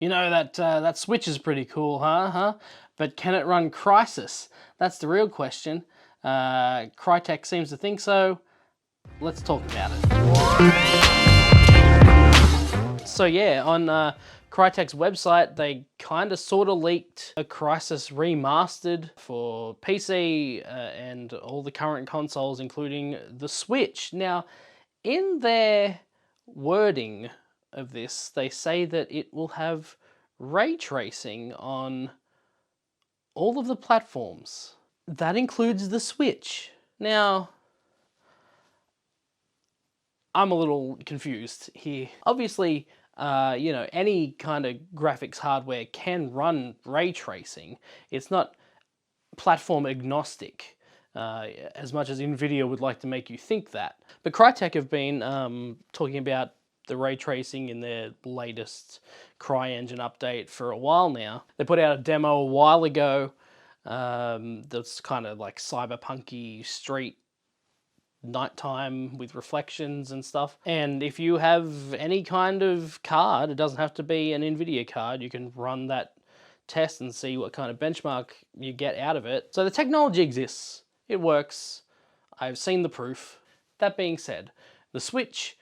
You know, that Switch is pretty cool, huh? But can it run Crysis? That's the real question. Crytek seems to think so. Let's talk about it. So yeah, on Crytek's website, they kind of sort of leaked a Crysis remastered for PC and all the current consoles, including the Switch. Now, in their wording of this, they say that it will have ray tracing on all of the platforms. That includes the Switch. Now, I'm a little confused here. Obviously, you know, any kind of graphics hardware can run ray tracing. It's not platform agnostic, as much as Nvidia would like to make you think that. But Crytek have been talking about the ray tracing in their latest CryEngine update for a while now. They put out a demo a while ago that's kind of like cyberpunky street nighttime with reflections and stuff. And if you have any kind of card, it doesn't have to be an Nvidia card, you can run that test and see what kind of benchmark you get out of it. So the technology exists, it works, I've seen the proof. That being said, the Switch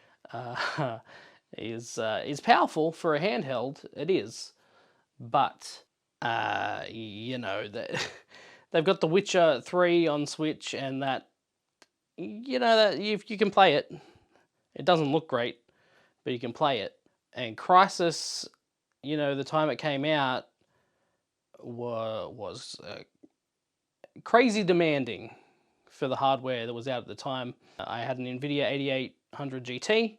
is powerful for a handheld, it is, but you know, they've got The Witcher 3 on Switch, and that, you know, that you can play it. It doesn't look great, but you can play it. And Crysis, you know, the time it came out was crazy demanding for the hardware that was out at the time. I had an Nvidia 8800 GT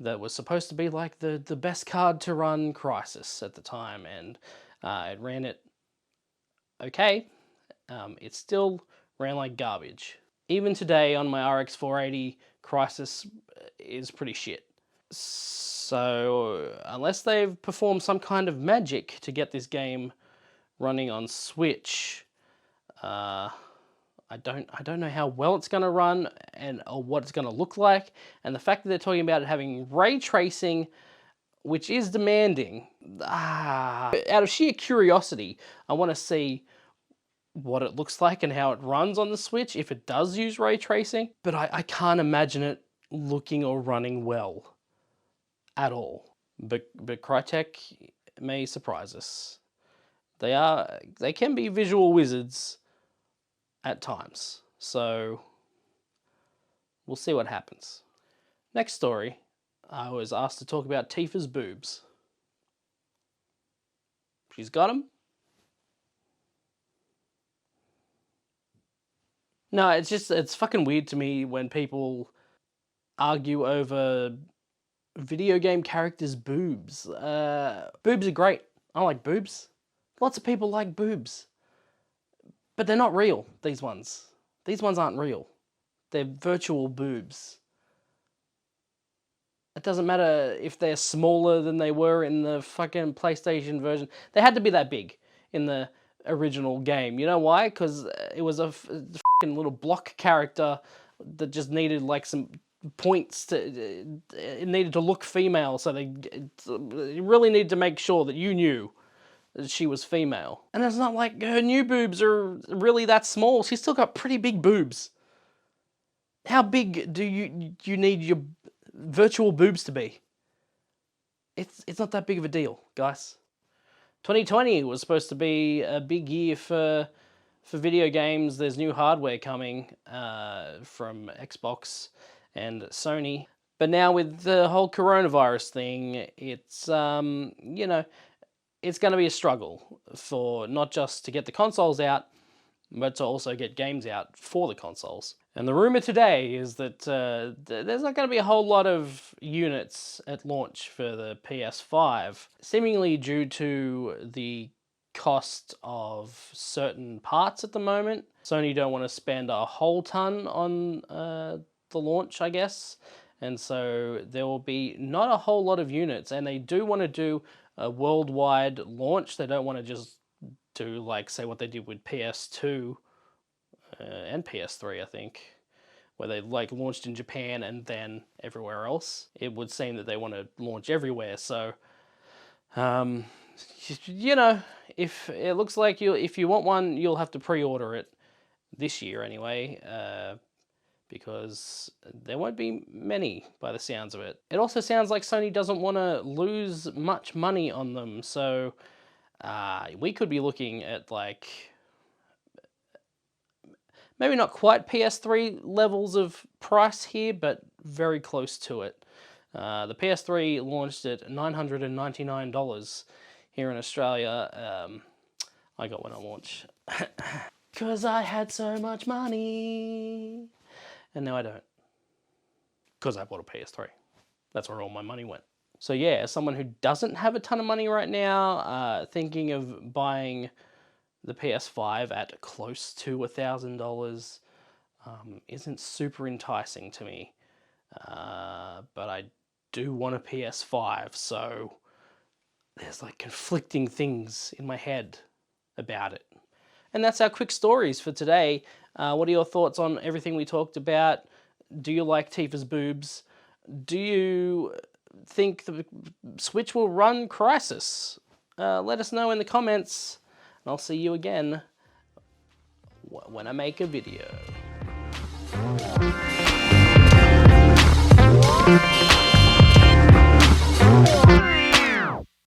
that was supposed to be like the best card to run Crysis at the time, and it ran it okay. It still ran like garbage. Even today on my RX 480, Crysis is pretty shit. So unless they've performed some kind of magic to get this game running on Switch, I don't know how well it's going to run or what it's going to look like. And the fact that they're talking about it having ray tracing, which is demanding, out of sheer curiosity, I want to see what it looks like and how it runs on the Switch if it does use ray tracing. But I can't imagine it looking or running well at all. But Crytek may surprise us. They can be visual wizards at times, so we'll see what happens. Next story, I was asked to talk about Tifa's boobs. She's got them. No, it's fucking weird to me when people argue over video game characters' boobs. Boobs are great. I like boobs. Lots of people like boobs. But they're not real, these ones. These ones aren't real. They're virtual boobs. It doesn't matter if they're smaller than they were in the fucking PlayStation version. They had to be that big in the original game. You know why? Because it was a fucking little block character that just needed like some points to... It needed to look female, so they really needed to make sure that you knew that she was female. And it's not like her new boobs are really that small. She's still got pretty big boobs. How big do you need your virtual boobs to be? It's not that big of a deal, guys. 2020 was supposed to be a big year for video games. There's new hardware coming from Xbox and Sony. But now with the whole coronavirus thing, it's, you know, it's going to be a struggle for not just to get the consoles out, but to also get games out for the consoles. And the rumor today is that there's not going to be a whole lot of units at launch for the PS5, seemingly due to the cost of certain parts at the moment. Sony don't want to spend a whole ton on the launch, I guess. And so there will be not a whole lot of units, and they do want to do a worldwide launch. They don't want to just do, like, say what they did with PS2 and PS3, I think, where they like launched in Japan and then everywhere else. It would seem that they want to launch everywhere. So you know, if it looks like if you want one, you'll have to pre-order it this year anyway, because there won't be many by the sounds of it. It also sounds like Sony doesn't want to lose much money on them, so we could be looking at like maybe not quite PS3 levels of price here, but very close to it. The PS3 launched at $999 here in Australia. I got one at launch. Because I had so much money. And now I don't. Because I bought a PS3. That's where all my money went. So yeah, as someone who doesn't have a ton of money right now, thinking of buying the PS5 at close to $1,000 isn't super enticing to me. But I do want a PS5, so there's like conflicting things in my head about it. And that's our quick stories for today. What are your thoughts on everything we talked about? Do you like Tifa's boobs? Do you think the Switch will run Crysis? Let us know in the comments, and I'll see you again when I make a video.